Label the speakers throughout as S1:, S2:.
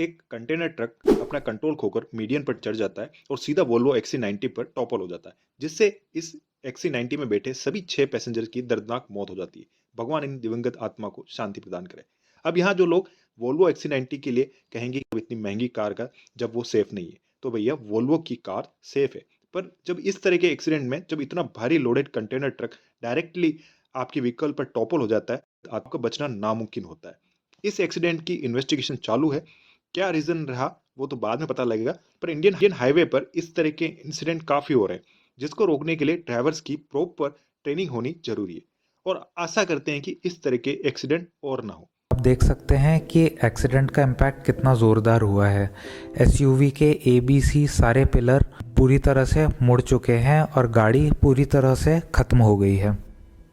S1: एक container truck अपना control खोकर median पर चढ़ जाता है और सीधा वोल्वो XC90 पर टॉपल हो जाता है, जिससे इस XC90 में बैठे सभी 6 पैसेंजर की दर्दनाक मौत हो जाती है। भगवान इन दिवंगत आत्मा को शांति प्रदान करे। अब यहाँ जो लोग वोल्वो XC90 के लिए कहेंगे कि इतनी महंगी कार का जब वो सेफ नहीं है, तो भैया वोल्वो की कार सेफ है। पर जब इस तरह के एक्सीडेंट में जब इतना भारी लोडेड कंटेनर ट्रक डायरेक्टली आपकी व्हीकल पर टॉपल हो जाता है, तो आपका बचना नामुमकिन होता है। इस एक्सीडेंट की इन्वेस्टिगेशन चालू है। क्या रीजन रहा वो तो बाद में पता लगेगा, पर इंडियन हाईवे पर इस तरह के इंसिडेंट काफी हो रहे हैं, जिसको रोकने के लिए ड्राइवर्स की प्रॉपर ट्रेनिंग होनी जरूरी है। और आशा करते हैं कि इस तरह के एक्सीडेंट और ना हो।
S2: आप देख सकते हैं कि एक्सीडेंट का इम्पैक्ट कितना ज़ोरदार हुआ है। एसयूवी के ABC सारे पिलर पूरी तरह से मुड़ चुके हैं और गाड़ी पूरी तरह से ख़त्म हो गई है।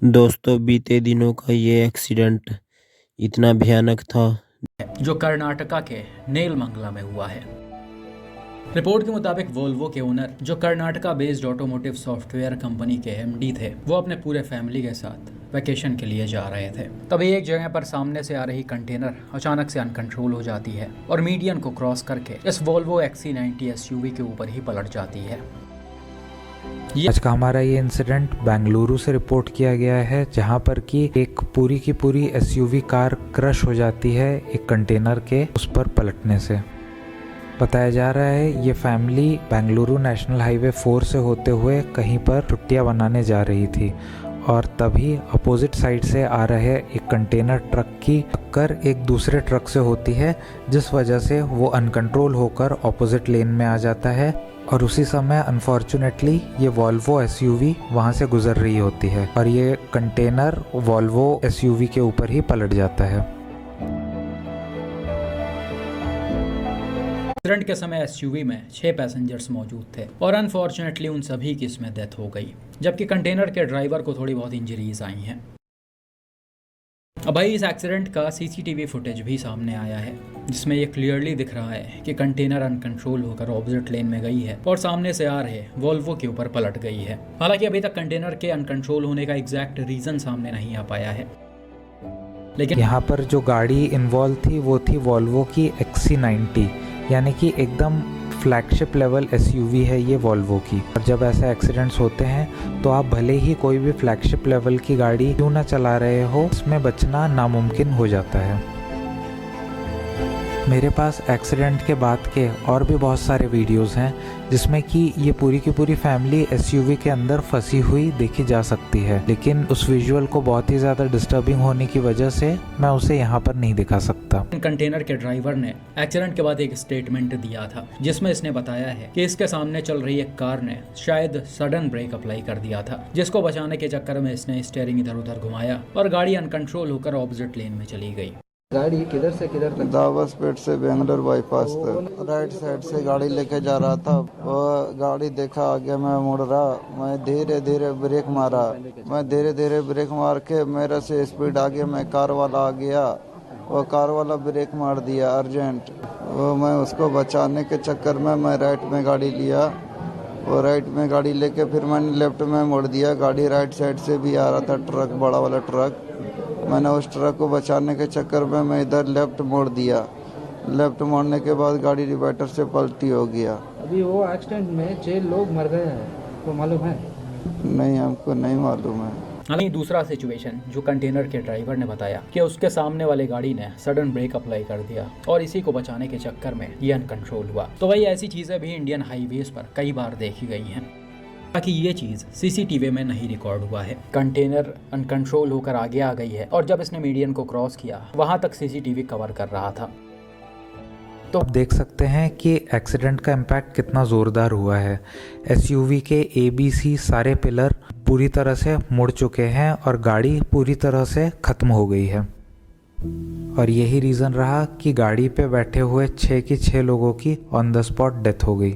S3: दोस्तों, बीते दिनों का ये एक्सीडेंट इतना भयानक था
S4: जो कर्नाटका के नेलमंगला में हुआ है। रिपोर्ट के मुताबिक वोल्वो के ओनर, जो Karnataka based automotive software company के MD थे, वो अपने पूरे फैमिली के साथ वैकेशन के लिए जा रहे थे। तभी एक जगह पर सामने से आ रही कंटेनर अचानक से अनकंट्रोल हो जाती है और मीडियन को क्रॉस करके इस वोल्वो XC90 SUV के ऊपर ही पलट जाती है।
S2: आज का हमारा ये इंसिडेंट बेंगलुरु से रिपोर्ट किया गया है, जहां पर कि एक पूरी की पूरी SUV कार क्रश हो जाती है एक कंटेनर के उस पर पलटने से। बताया जा रहा है ये फैमिली बेंगलुरु नेशनल हाईवे 4 से होते हुए कहीं पर छुट्टियां बनाने जा रही थी और तभी अपोजिट साइड से आ रहे एक कंटेनर ट्रक की टक्कर एक दूसरे ट्रक से होती है, जिस वजह से वो अनकंट्रोल होकर ऑपोजिट लेन में आ जाता है और उसी समय अनफॉर्चुनेटली ये वॉल्वो SUV वहाँ से गुजर रही होती है और ये कंटेनर वॉल्वो SUV के ऊपर ही पलट जाता है।
S4: एक्सीडेंट के समय SUV में 6 पैसेंजर्स मौजूद थे और अनफॉर्चुनेटली उन सभी की इसमें डेथ हो गई, जबकि कंटेनर के ड्राइवर को थोड़ी बहुत इंजरीज आई हैं। अब भाई इस एक्सीडेंट का CCTV फुटेज भी सामने आया है, जिसमें ये क्लियरली दिख रहा है कि कंटेनर अनकंट्रोल होकर ऑपोजिट लेन में गई है और सामने से आ रहे वोल्वो के ऊपर पलट गई है। हालांकि अभी तक कंटेनर के अनकंट्रोल होने का एग्जैक्ट रीजन सामने नहीं आ पाया है, लेकिन
S2: यहाँ पर जो गाड़ी इन्वॉल्व थी वो थी वॉल्वो की XC90, यानी कि एकदम फ्लैगशिप लेवल SUV है ये वॉल्वो की। और जब ऐसे एक्सीडेंट्स होते हैं तो आप भले ही कोई भी फ्लैगशिप लेवल की गाड़ी क्यों ना चला रहे हो, इसमें बचना नामुमकिन हो जाता है। मेरे पास एक्सीडेंट के बाद के और भी बहुत सारे वीडियोस हैं जिसमें कि ये पूरी की पूरी फैमिली SUV के अंदर फंसी हुई देखी जा सकती है, लेकिन उस विजुअल को बहुत ही ज़्यादा डिस्टर्बिंग होने की वजह से मैं उसे यहाँ पर नहीं दिखा सकता।
S4: कंटेनर के ड्राइवर ने एक्सीडेंट के बाद एक स्टेटमेंट दिया था, जिसमें इसने बताया है कि इसके सामने चल रही एक कार ने शायद सडन ब्रेक अप्लाई कर दिया था, जिसको बचाने के चक्कर में इसने स्टीयरिंग इधर उधर घुमाया और गाड़ी अनकंट्रोल होकर ऑपोजिट लेन में चली गई।
S5: गाड़ी किधर से किधर तक?
S6: दावसपेट से बेंगलोर बाईपास तक राइट साइड से गाड़ी लेके जा रहा था। वो गाड़ी देखा आगे मैं मुड़ रहा, मैं धीरे धीरे ब्रेक मारा। मैं धीरे धीरे ब्रेक मार के मेरे से स्पीड आगे मैं कार वाला आ गया। वो कार वाला ब्रेक मार दिया अर्जेंट। वो मैं उसको बचाने के चक्कर में मैं राइट में गाड़ी लिया। वो राइट में गाड़ी लेके फिर मैंने लेफ्ट में मोड़ दिया। गाड़ी राइट साइड से भी आ रहा था ट्रक, बड़ा वाला ट्रक। मैंने उस ट्रक को बचाने के चक्कर में मैं इधर लेफ्ट मोड़ दिया। लेफ्ट मोड़ने के बाद गाड़ी डिवाइडर से पलटी हो गया।
S5: अभी वो एक्सीडेंट में 6 लोग मर गए हैं, तो मालूम है?
S6: नहीं, हमको नहीं मालूम है।
S4: हालांकि दूसरा सिचुएशन जो कंटेनर के ड्राइवर ने बताया कि उसके सामने वाले गाड़ी ने सडन ब्रेक अप्लाई कर दिया और इसी को बचाने के चक्कर में ये अनकंट्रोल हुआ। तो वही ऐसी चीजें भी इंडियन हाईवेज पर कई बार देखी गई हैं, ताकि ये चीज CCTV में नहीं रिकॉर्ड हुआ है। कंटेनर अनकंट्रोल होकर आगे आ गई है और जब इसने मीडियन को क्रॉस किया वहां तक CCTV कवर कर रहा था।
S2: तो आप देख सकते हैं कि एक्सीडेंट का इम्पैक्ट कितना ज़ोरदार हुआ है। SUV के ABC सारे पिलर पूरी तरह से मुड़ चुके हैं और गाड़ी पूरी तरह से ख़त्म हो गई है और यही रीज़न रहा कि गाड़ी पे बैठे हुए 6 की 6 लोगों की ऑन द स्पॉट डेथ हो गई।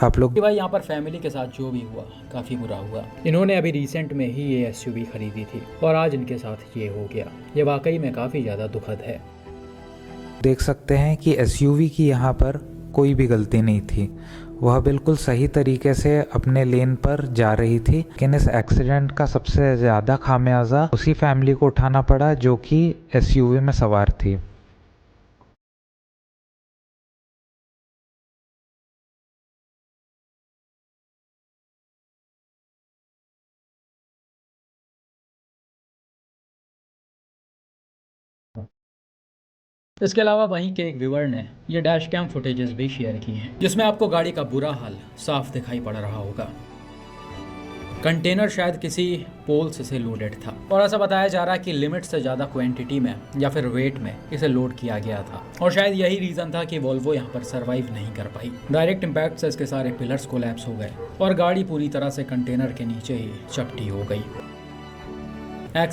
S2: आप लोग
S4: भाई यहाँ पर फैमिली के साथ जो भी हुआ काफ़ी बुरा हुआ। इन्होंने अभी रिसेंट में ही ये SUV खरीदी थी और आज इनके साथ ये हो गया। ये वाकई में काफ़ी ज़्यादा दुखद है।
S2: देख सकते हैं कि SUV की यहाँ पर कोई भी गलती नहीं थी, वह बिल्कुल सही तरीके से अपने लेन पर जा रही थी, लेकिन इस एक्सीडेंट का सबसे ज़्यादा खामियाजा उसी फैमिली को उठाना पड़ा जो कि SUV में सवार थी।
S4: इसके अलावा वहीं के एक व्यूअर ने ये डैश कैम फुटेजेस भी शेयर की हैं जिसमें आपको गाड़ी का बुरा हाल साफ दिखाई पड़ रहा होगा। कंटेनर शायद किसी पोल्स से लोडेड था और ऐसा बताया जा रहा है कि लिमिट से ज़्यादा क्वांटिटी में या फिर वेट में इसे लोड किया गया था और शायद यही रीज़न था कि वोल्वो यहाँ पर सरवाइव नहीं कर पाई। डायरेक्ट इम्पैक्ट से इसके सारे पिलर्स कोलैप्स हो गए और गाड़ी पूरी तरह से कंटेनर के नीचे ही चपटी हो गई।